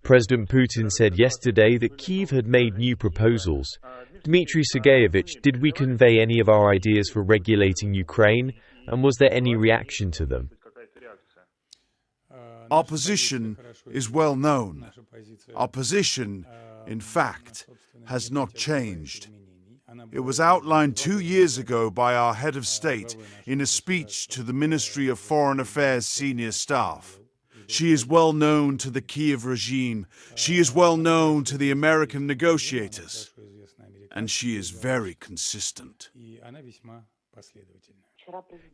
President Putin said yesterday that Kyiv had made new proposals. Dmitry Sergeyevich, did we convey any of our ideas for regulating Ukraine, and was there any reaction to them? Our position is well known. Our position, in fact, has not changed. It was outlined 2 years ago by our head of state in a speech to the Ministry of Foreign Affairs senior staff. She is well known to the Kyiv regime. She is well known to the American negotiators. And she is very consistent.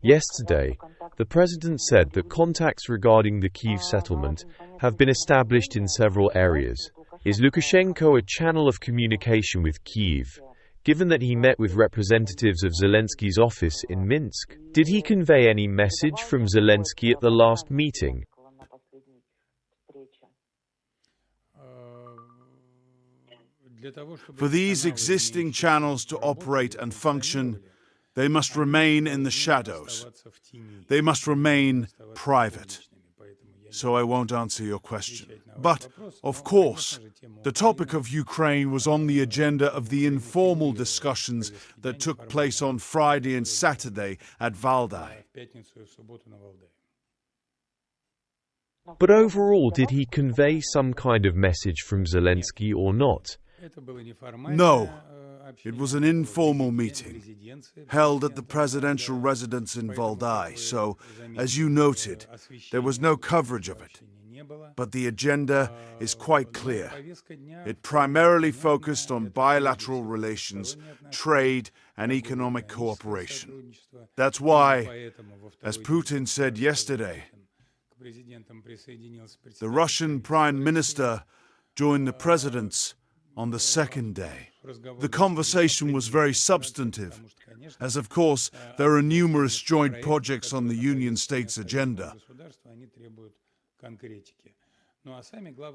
Yesterday, the president said that contacts regarding the Kyiv settlement have been established in several areas. Is Lukashenko a channel of communication with Kyiv? Given that he met with representatives of Zelensky's office in Minsk, did he convey any message from Zelensky at the last meeting? For these existing channels to operate and function, they must remain in the shadows. They must remain private. So I won't answer your question. But, of course, the topic of Ukraine was on the agenda of the informal discussions that took place on Friday and Saturday at Valdai. But overall, did he convey some kind of message from Zelensky or not? No. It was an informal meeting, held at the presidential residence in Valdai, so, as you noted, there was no coverage of it. But the agenda is quite clear. It primarily focused on bilateral relations, trade, and economic cooperation. That's why, as Putin said yesterday, the Russian Prime Minister joined the presidents on the second day. The conversation was very substantive, as of course there are numerous joint projects on the Union States' agenda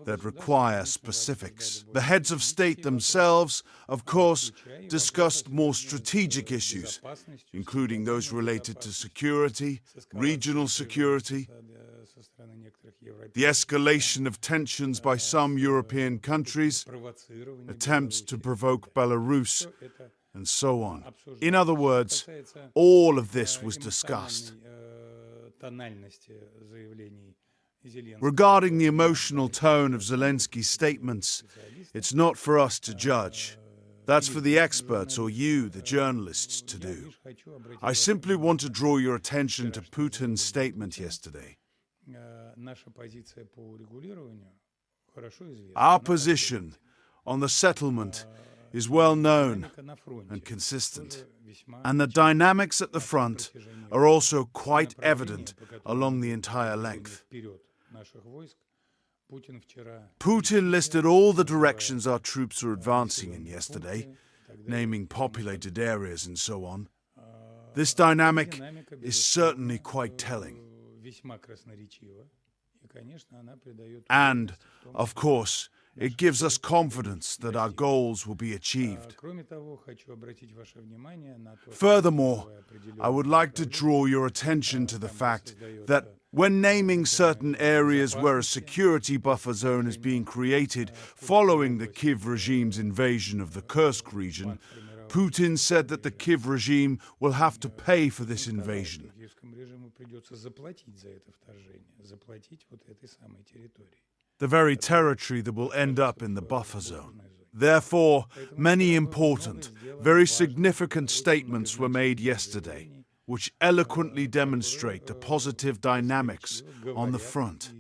that require specifics. The heads of state themselves, of course, discussed more strategic issues, including those related to security, regional security, the escalation of tensions by some European countries, attempts to provoke Belarus, and so on. In other words, all of this was discussed. Regarding the emotional tone of Zelensky's statements, it's not for us to judge. That's for the experts or you, the journalists, to do. I simply want to draw your attention to Putin's statement yesterday. Our position on the settlement is well known and consistent, and the dynamics at the front are also quite evident along the entire length. Putin listed all the directions our troops are advancing in yesterday, naming populated areas and so on. This dynamic is certainly quite telling. And, of course, it gives us confidence that our goals will be achieved. Furthermore, I would like to draw your attention to the fact that when naming certain areas where a security buffer zone is being created following the Kyiv regime's invasion of the Kursk region, Putin said that the Kyiv regime will have to pay for this invasion. The very territory that will end up in the buffer zone. Therefore, many important, very significant statements were made yesterday, which eloquently demonstrate the positive dynamics on the front.